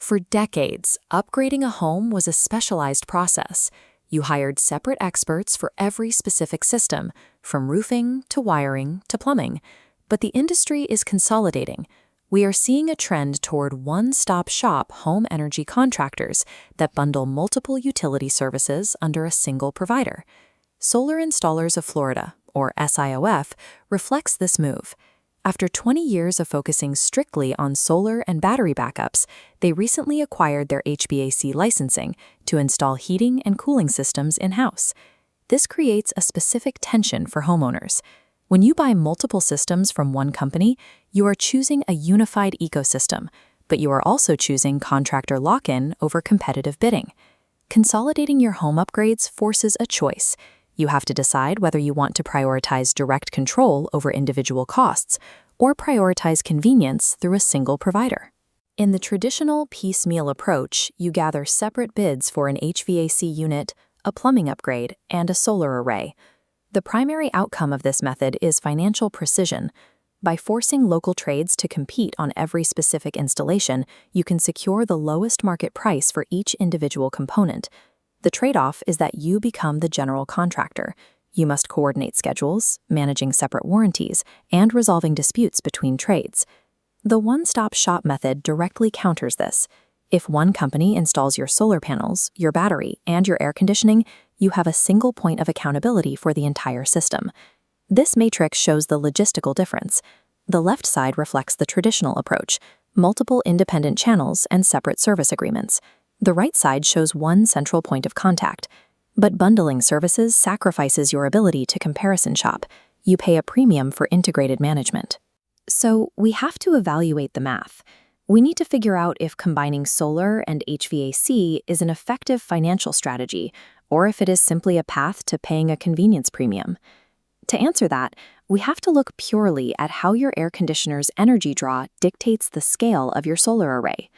For decades, upgrading a home was a specialized process. You hired separate experts for every specific system, from roofing to wiring to plumbing. But the industry is consolidating. We are seeing a trend toward one-stop shop home energy contractors that bundle multiple utility services under a single provider. Solar Installers of Florida, or SIOF, reflects this move. After 20 years of focusing strictly on solar and battery backups, they recently acquired their HVAC licensing to install heating and cooling systems in-house. This creates a specific tension for homeowners. When you buy multiple systems from one company, you are choosing a unified ecosystem, but you are also choosing contractor lock-in over competitive bidding. Consolidating your home upgrades forces a choice. You have to decide whether you want to prioritize direct control over individual costs or prioritize convenience through a single provider. In the traditional piecemeal approach, you gather separate bids for an HVAC unit, a plumbing upgrade, and a solar array. The primary outcome of this method is financial precision. By forcing local trades to compete on every specific installation, you can secure the lowest market price for each individual component. The trade-off is that you become the general contractor. You must coordinate schedules, managing separate warranties, and resolving disputes between trades. The one-stop shop method directly counters this. If one company installs your solar panels, your battery, and your air conditioning, you have a single point of accountability for the entire system. This matrix shows the logistical difference. The left side reflects the traditional approach, multiple independent channels and separate service agreements. The right side shows one central point of contact. But bundling services sacrifices your ability to comparison shop. You pay a premium for integrated management. So we have to evaluate the math. We need to figure out if combining solar and HVAC is an effective financial strategy, or if it is simply a path to paying a convenience premium. To answer that, we have to look purely at how your air conditioner's energy draw dictates the scale of your solar array.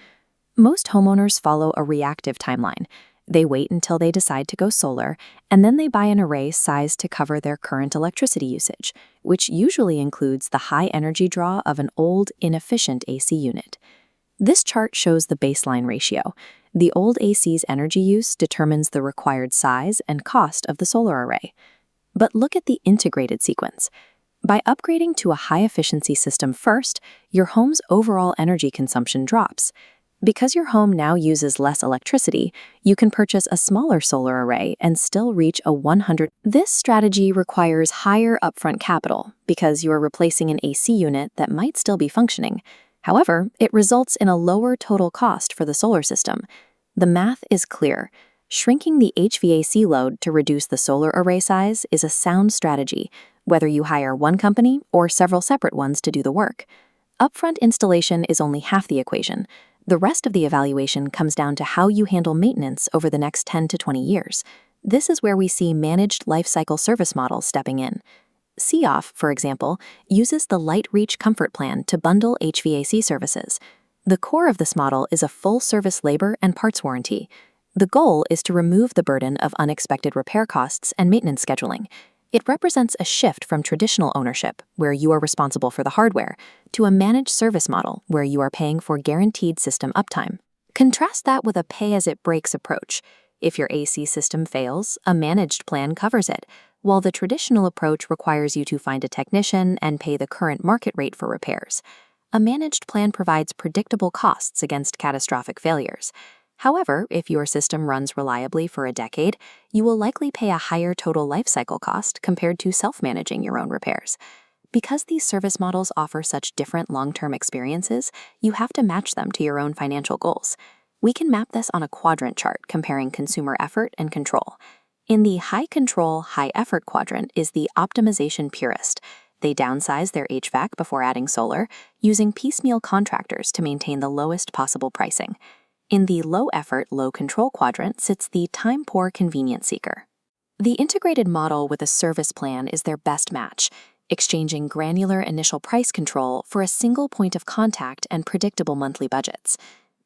Most homeowners follow a reactive timeline. They wait until they decide to go solar, and then they buy an array sized to cover their current electricity usage, which usually includes the high energy draw of an old, inefficient AC unit. This chart shows the baseline ratio. The old AC's energy use determines the required size and cost of the solar array. But look at the integrated sequence. By upgrading to a high-efficiency system first, your home's overall energy consumption drops. Because your home now uses less electricity, you can purchase a smaller solar array and still reach a 100. This strategy requires higher upfront capital because you are replacing an AC unit that might still be functioning. However, it results in a lower total cost for the solar system. The math is clear. Shrinking the HVAC load to reduce the solar array size is a sound strategy, whether you hire one company or several separate ones to do the work. Upfront installation is only half the equation. The rest of the evaluation comes down to how you handle maintenance over the next 10 to 20 years. This is where we see managed lifecycle service models stepping in. SIOF, for example, uses the Lightreach Comfort Plan to bundle HVAC services. The core of this model is a full-service labor and parts warranty. The goal is to remove the burden of unexpected repair costs and maintenance scheduling. It represents a shift from traditional ownership, where you are responsible for the hardware, to a managed service model where you are paying for guaranteed system uptime. Contrast that with a pay-as-it-breaks approach. If your AC system fails, a managed plan covers it, while the traditional approach requires you to find a technician and pay the current market rate for repairs. A managed plan provides predictable costs against catastrophic failures. However, if your system runs reliably for a decade, you will likely pay a higher total lifecycle cost compared to self-managing your own repairs. Because these service models offer such different long-term experiences, you have to match them to your own financial goals. We can map this on a quadrant chart comparing consumer effort and control. In the high control, high effort quadrant is the optimization purist. They downsize their HVAC before adding solar, using piecemeal contractors to maintain the lowest possible pricing. In the low-effort, low-control quadrant sits the time-poor convenience seeker. The integrated model with a service plan is their best match, exchanging granular initial price control for a single point of contact and predictable monthly budgets.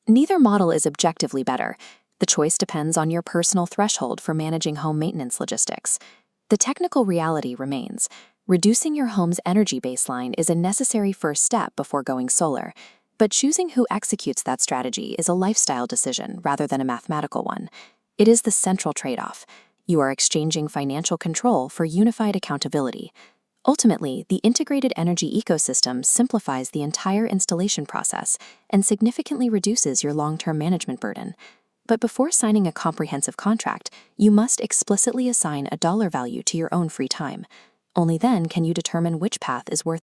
Neither model is objectively better. The choice depends on your personal threshold for managing home maintenance logistics. The technical reality remains. Reducing your home's energy baseline is a necessary first step before going solar. But choosing who executes that strategy is a lifestyle decision rather than a mathematical one. It is the central trade-off. You are exchanging financial control for unified accountability. Ultimately, the integrated energy ecosystem simplifies the entire installation process and significantly reduces your long-term management burden. But before signing a comprehensive contract, you must explicitly assign a dollar value to your own free time. Only then can you determine which path is worth